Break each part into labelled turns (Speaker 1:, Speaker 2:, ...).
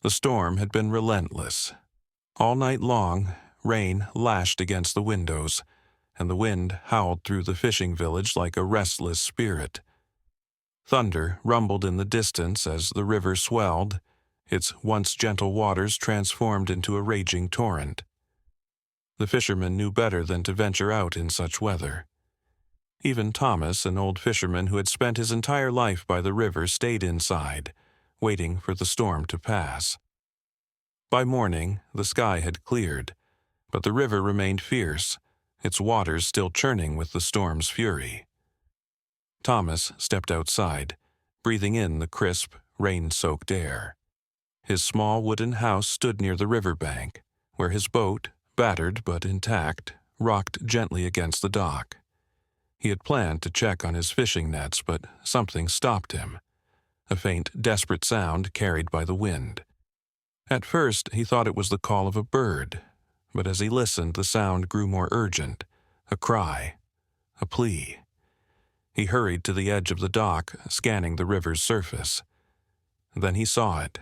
Speaker 1: The storm had been relentless. All night long, rain lashed against the windows, and the wind howled through the fishing village like a restless spirit. Thunder rumbled in the distance as the river swelled, its once gentle waters transformed into a raging torrent. The fisherman knew better than to venture out in such weather. Even Thomas, an old fisherman who had spent his entire life by the river, stayed inside, waiting for the storm to pass. By morning, the sky had cleared, but the river remained fierce, its waters still churning with the storm's fury. Thomas stepped outside, breathing in the crisp, rain-soaked air. His small wooden house stood near the riverbank, where his boat, battered but intact, rocked gently against the dock. He had planned to check on his fishing nets, but something stopped him. A faint, desperate sound carried by the wind. At first, he thought it was the call of a bird, but as he listened, the sound grew more urgent, a cry, a plea. He hurried to the edge of the dock, scanning the river's surface. Then he saw it,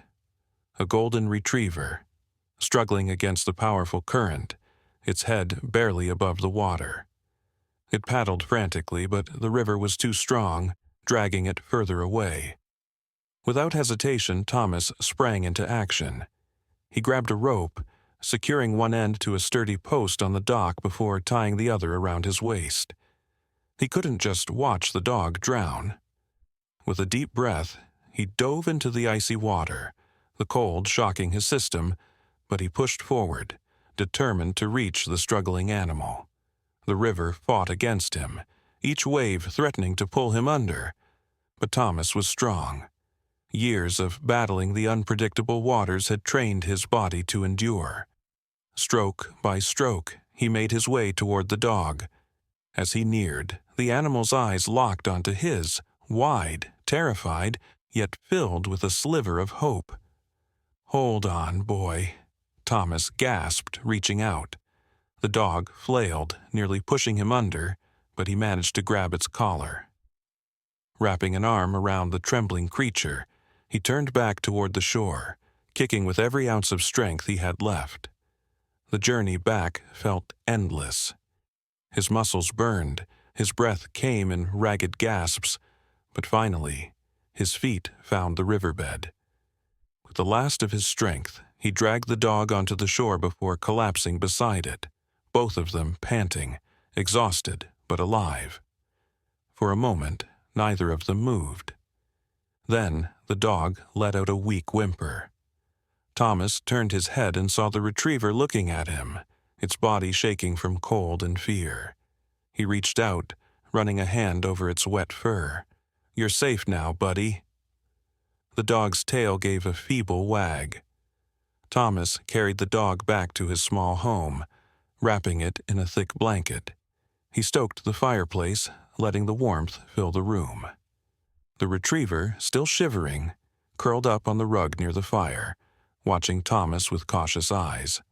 Speaker 1: a golden retriever, struggling against the powerful current, its head barely above the water. It paddled frantically, but the river was too strong, dragging it further away. Without hesitation, Thomas sprang into action. He grabbed a rope, securing one end to a sturdy post on the dock before tying the other around his waist. He couldn't just watch the dog drown. With a deep breath, he dove into the icy water, the cold shocking his system, but he pushed forward, determined to reach the struggling animal. The river fought against him, each wave threatening to pull him under. But Thomas was strong. Years of battling the unpredictable waters had trained his body to endure. Stroke by stroke, he made his way toward the dog. As he neared, the animal's eyes locked onto his, wide, terrified, yet filled with a sliver of hope. "Hold on, boy," Thomas gasped, reaching out. The dog flailed, nearly pushing him under, but he managed to grab its collar. Wrapping an arm around the trembling creature, he turned back toward the shore, kicking with every ounce of strength he had left. The journey back felt endless. His muscles burned, his breath came in ragged gasps, but finally, his feet found the riverbed. With the last of his strength, he dragged the dog onto the shore before collapsing beside it, both of them panting, exhausted but alive. For a moment, neither of them moved. Then the dog let out a weak whimper. Thomas turned his head and saw the retriever looking at him, its body shaking from cold and fear. He reached out, running a hand over its wet fur. "You're safe now, buddy." The dog's tail gave a feeble wag. Thomas carried the dog back to his small home, wrapping it in a thick blanket. He stoked the fireplace, letting the warmth fill the room. The retriever, still shivering, curled up on the rug near the fire, watching Thomas with cautious eyes.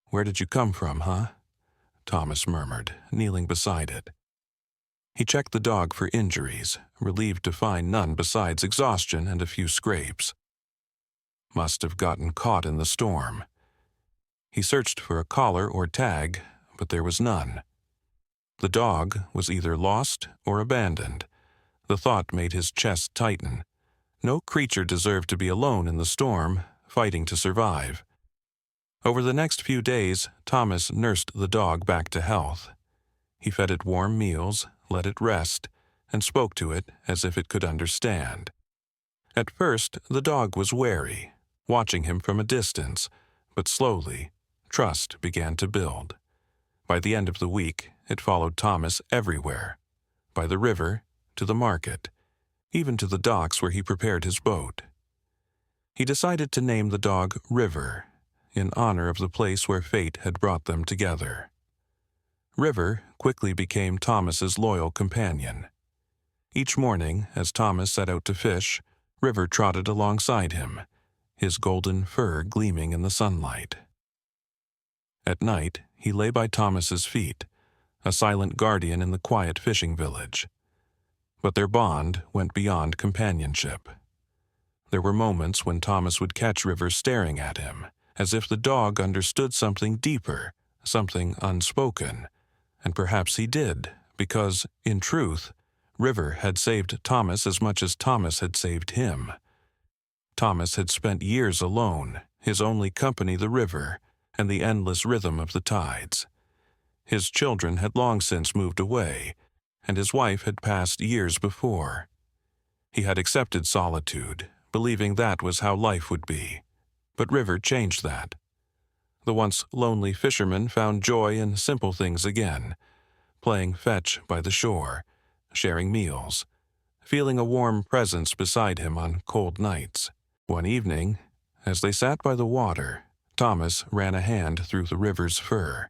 Speaker 1: "Where did you come from, huh?" Thomas murmured, kneeling beside it. He checked the dog for injuries, relieved to find none besides exhaustion and a few scrapes. Must have gotten caught in the storm. He searched for a collar or tag, but there was none. The dog was either lost or abandoned. The thought made his chest tighten. No creature deserved to be alone in the storm, fighting to survive. Over the next few days, Thomas nursed the dog back to health. He fed it warm meals, let it rest, and spoke to it as if it could understand. At first, the dog was wary, watching him from a distance, but slowly, trust began to build. By the end of the week, it followed Thomas everywhere, by the river, to the market, even to the docks where he prepared his boat. He decided to name the dog River, in honor of the place where fate had brought them together. River quickly became Thomas's loyal companion. Each morning, as Thomas set out to fish, River trotted alongside him, his golden fur gleaming in the sunlight. At night, he lay by Thomas's feet, a silent guardian in the quiet fishing village. But their bond went beyond companionship. There were moments when Thomas would catch River staring at him, as if the dog understood something deeper, something unspoken. And perhaps he did, because, in truth, River had saved Thomas as much as Thomas had saved him. Thomas had spent years alone, his only company the river and the endless rhythm of the tides. His children had long since moved away, and his wife had passed years before. He had accepted solitude, believing that was how life would be. But River changed that. The once lonely fisherman found joy in simple things again, playing fetch by the shore, sharing meals, feeling a warm presence beside him on cold nights. One evening, as they sat by the water, Thomas ran a hand through the river's fur.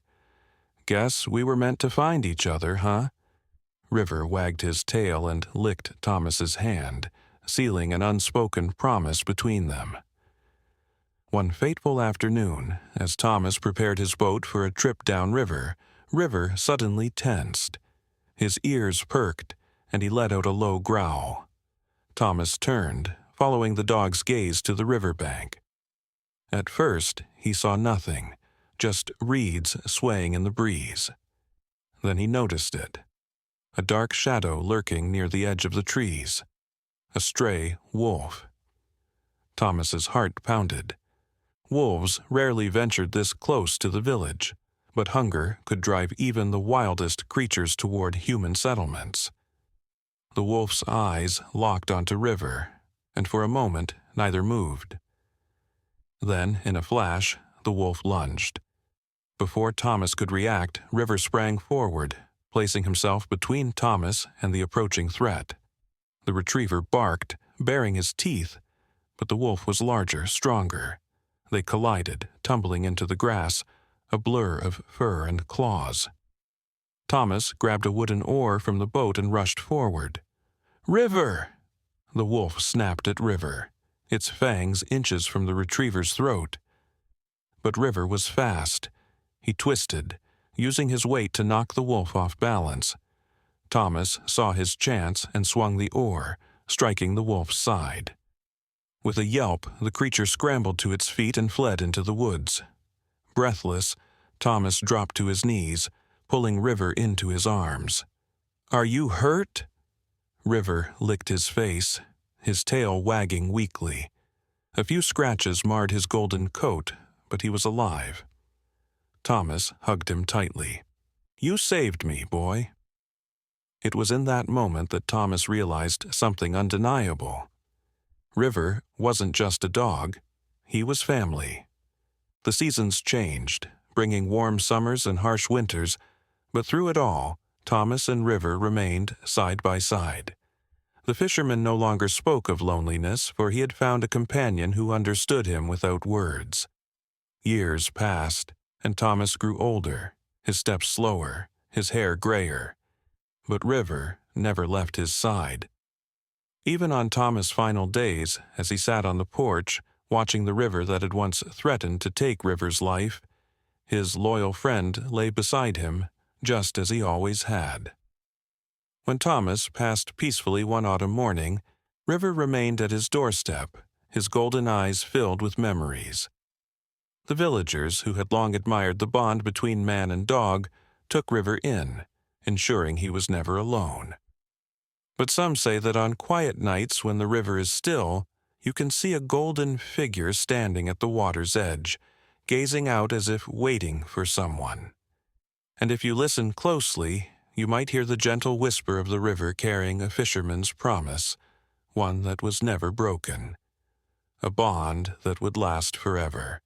Speaker 1: "Guess we were meant to find each other, huh?" River wagged his tail and licked Thomas's hand, sealing an unspoken promise between them. One fateful afternoon, as Thomas prepared his boat for a trip downriver, River suddenly tensed. His ears perked, and he let out a low growl. Thomas turned, following the dog's gaze to the riverbank. At first, he saw nothing, just reeds swaying in the breeze. Then he noticed it. A dark shadow lurking near the edge of the trees. A stray wolf. Thomas's heart pounded. Wolves rarely ventured this close to the village, but hunger could drive even the wildest creatures toward human settlements. The wolf's eyes locked onto River, and for a moment neither moved. Then, in a flash, the wolf lunged. Before Thomas could react, River sprang forward, placing himself between Thomas and the approaching threat. The retriever barked, baring his teeth, but the wolf was larger, stronger. They collided, tumbling into the grass, a blur of fur and claws. Thomas grabbed a wooden oar from the boat and rushed forward. "River!" The wolf snapped at River, its fangs inches from the retriever's throat. But River was fast. He twisted, using his weight to knock the wolf off balance. Thomas saw his chance and swung the oar, striking the wolf's side. With a yelp, the creature scrambled to its feet and fled into the woods. Breathless, Thomas dropped to his knees, pulling River into his arms. "Are you hurt?" River licked his face, his tail wagging weakly. A few scratches marred his golden coat, but he was alive. Thomas hugged him tightly. "You saved me, boy." It was in that moment that Thomas realized something undeniable. River wasn't just a dog. He was family. The seasons changed, bringing warm summers and harsh winters, but through it all, Thomas and River remained side by side. The fisherman no longer spoke of loneliness, for he had found a companion who understood him without words. Years passed, and Thomas grew older, his steps slower, his hair grayer. But River never left his side. Even on Thomas' final days, as he sat on the porch, watching the river that had once threatened to take River's life, his loyal friend lay beside him, just as he always had. When Thomas passed peacefully one autumn morning, River remained at his doorstep, his golden eyes filled with memories. The villagers, who had long admired the bond between man and dog, took River in, ensuring he was never alone. But some say that on quiet nights when the river is still, you can see a golden figure standing at the water's edge, gazing out as if waiting for someone. And if you listen closely, you might hear the gentle whisper of the river carrying a fisherman's promise, one that was never broken, a bond that would last forever.